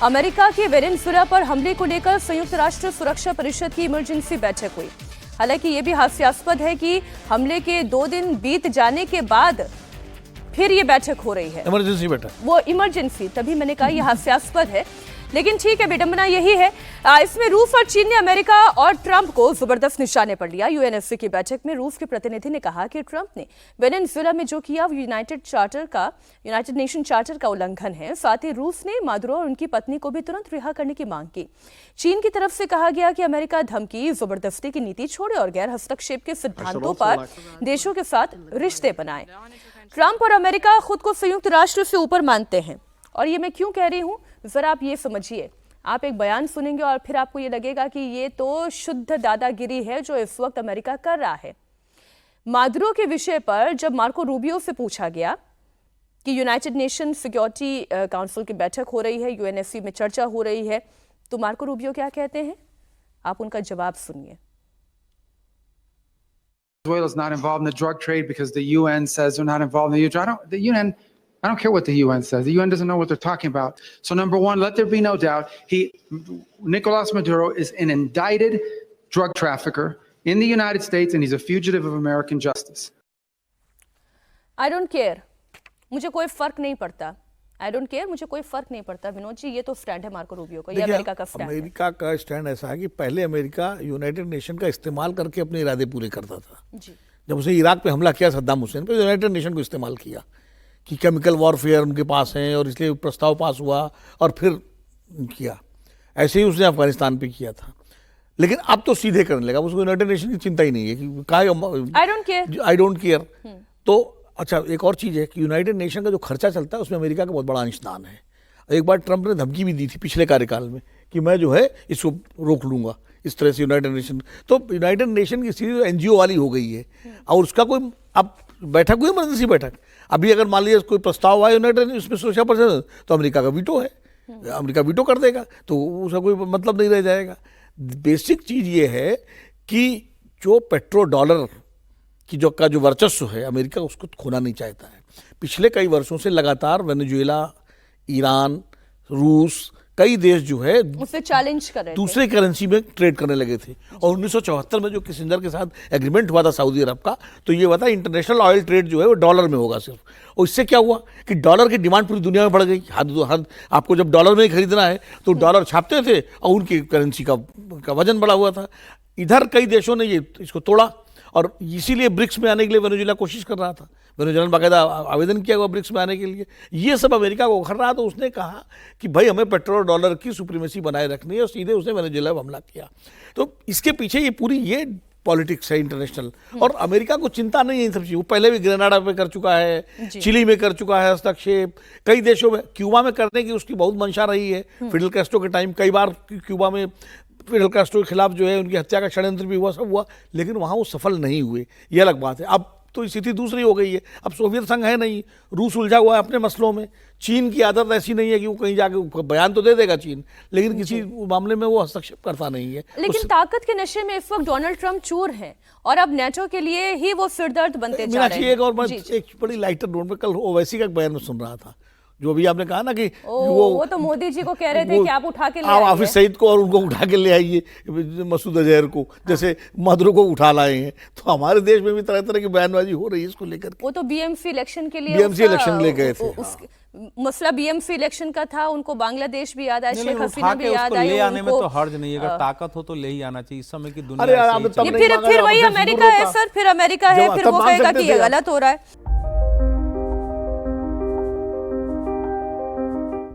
America की Venezuela पर हमले को लेकर संयुक्त राष्ट्र सुरक्षा परिषद की इमरजेंसी बैठक हुई। हालांकि ये भी हास्यास्पद है कि हमले के 2 दिन बीत जाने के बाद फिर ये बैठक हो रही है, इमरजेंसी बैठक। वो इमरजेंसी, तभी मैंने कहा ये हास्यास्पद है। लेकिन ठीक है, विडंबना यही है। इसमें रूस और चीन ने अमेरिका और ट्रंप को जबरदस्त निशाने पर लिया। यूएनएससी की बैठक में रूस के प्रतिनिधि ने कहा कि ट्रंप ने वेनेजुएला में जो किया वो यूनाइटेड नेशन चार्टर का उल्लंघन है। साथ ही रूस ने मादुरो और उनकी पत्नी को भी तुरंत रिहा करने की मांग की। चीन की तरफ से कहा गया कि अमेरिका धमकी, जबरदस्ती की नीति छोड़े और गैर हस्तक्षेप के सिद्धांतों पर देशों के साथ रिश्ते बनाए। ट्रंप और अमेरिका खुद को संयुक्त राष्ट्र से ऊपर मानते हैं। और ये मैं क्यों कह रही हूं, जरा आप ये समझिए। आप एक बयान सुनेंगे और फिर आपको ये लगेगा कि ये तो शुद्ध दादागिरी है जो इस वक्त अमेरिका कर रहा है। मादुरो के विषय पर जब मार्को रूबियो से पूछा गया कि यूनाइटेड नेशन सिक्योरिटी काउंसिल की बैठक हो रही है, यूएनएससी में चर्चा हो रही है, तो मार्को रूबियो क्या कहते हैं, आप उनका जवाब सुनिए। Venezuela is not involved in the drug trade because the UN says they're not involved in the UN. I don't care what the UN says. The UN doesn't know what they're talking about. So number one, let there be no doubt, Nicolas Maduro is an indicted drug trafficker in the United States, and he's a fugitive of American justice. I don't care. मुझे कोई फर्क नहीं पड़ता। I don't care, मुझे कोई फर्क नहीं पड़ता। विनोद जी, ये तो स्टैंड है मार्को रूबियो का, ये अमेरिका का स्टैंड है। अमेरिका का स्टैंड ऐसा है कि पहले अमेरिका यूनाइटेड नेशन का इस्तेमाल करके अपने इरादे पूरे करता था जी। जब उसे इराक पे हमला किया सद्दाम हुसैन पे, यूनाइटेड नेशन को इस्तेमाल किया कि केमिकल वॉरफेयर उनके पास है और इसलिए प्रस्ताव पास हुआ और फिर किया। ऐसे ही उसने अफगानिस्तान पे किया था। लेकिन अब तो सीधे करने लगा, उसको यूनाइटेड नेशन की चिंता ही नहीं है कि आई डोंट केयर। तो अच्छा, एक और चीज़ है कि यूनाइटेड नेशन का जो खर्चा चलता है उसमें अमेरिका का बहुत बड़ा अंशदान है। एक बार ट्रंप ने धमकी भी दी थी पिछले कार्यकाल में कि मैं जो है इसको रोक लूँगा इस तरह से यूनाइटेड नेशन। तो यूनाइटेड नेशन की स्थिति एनजीओ वाली हो गई है और उसका कोई अब बैठक हुई, इमरजेंसी बैठक। अभी अगर मान लीजिए कोई प्रस्ताव आया यूनाइटेड उसमें सुरक्षा परिषद, तो अमेरिका का वीटो है, अमेरिका वीटो कर देगा, तो उसका कोई मतलब नहीं रह जाएगा। बेसिक चीज़ ये है कि जो पेट्रो डॉलर की जो वर्चस्व है अमेरिका उसको खोना नहीं चाहता है। पिछले कई वर्षों से लगातार वेनेजुएला, ईरान, रूस, कई देश जो है उससे चैलेंज कर रहे थे, दूसरे करेंसी में ट्रेड करने लगे थे। और 1974 में जो किसिंजर के साथ एग्रीमेंट हुआ था सऊदी अरब का, तो ये बता इंटरनेशनल ऑयल ट्रेड जो है वो डॉलर में होगा सिर्फ। और इससे क्या हुआ कि डॉलर की डिमांड पूरी दुनिया में बढ़ गई। हद आपको जब डॉलर में ही खरीदना है तो डॉलर छापते थे और उनकी करेंसी का वजन बढ़ा हुआ था। इधर कई देशों ने ये इसको तोड़ा और इसीलिए ब्रिक्स में आने के लिए वेनेजुएला कोशिश कर रहा था। वेनेजुएला ने बाकायदा आवेदन किया हुआ ब्रिक्स में आने के लिए। ये सब अमेरिका को उखड़ रहा, तो उसने कहा कि भाई हमें पेट्रोल डॉलर की सुप्रीमेसी बनाए रखनी है और सीधे उसने वेनेजुएला पर हमला किया। तो इसके पीछे ये पूरी ये पॉलिटिक्स है इंटरनेशनल। और अमेरिका को चिंता नहीं है इन सब चीज़। वो पहले भी ग्रेनाडा पे कर चुका है, चिली में कर चुका है हस्तक्षेप, कई देशों में, क्यूबा में करने की उसकी बहुत मंशा रही है। फिडेल कैस्ट्रो के टाइम कई बार क्यूबा में फिडेल कैस्ट्रो के खिलाफ जो है उनकी हत्या का षड्यंत्र भी हुआ, सब हुआ, लेकिन वहाँ वो सफल नहीं हुए। ये अलग बात है। अब तो स्थिति दूसरी हो गई है। अब सोवियत संघ है नहीं, रूस उलझा हुआ है अपने मसलों में। चीन की आदत ऐसी नहीं है कि वो कहीं जाके बयान तो दे देगा चीन, लेकिन किसी मामले में वो हस्तक्षेप करता नहीं है। लेकिन ताकत के नशे में इस वक्त डोनाल्ड ट्रंप चूर हैं और अब नेटो के लिए ही वो सिरदर्द बनते जा रहे हैं। एक बड़ी लाइटर नोट में कल ओवैसी का बयान में सुन रहा था, जो अभी आपने कहा ना कि वो तो मोदी जी को कह रहे थे कि आप उठा के ले आइए हाफिज सईद को और उनको उठा के ले आइए, मसूद अजहर को, जैसे मादुरो को उठा लाए हैं। तो हमारे देश में भी तरह तरह की बयानबाजी हो रही है इसको लेकर। वो तो बीएमसी इलेक्शन के लिए ले गए थे। मसला बीएमसी इलेक्शन का था। उनको बांग्लादेश भी याद आया, शेख हसीना भी याद आई। ले आने में तो हर्ज नहीं है, अगर ताकत हो तो ले ही आना चाहिए। इस समय की दुनिया फिर वही अमेरिका है सर, फिर अमेरिका है, फिर वो कहेगा कि ये गलत हो रहा है।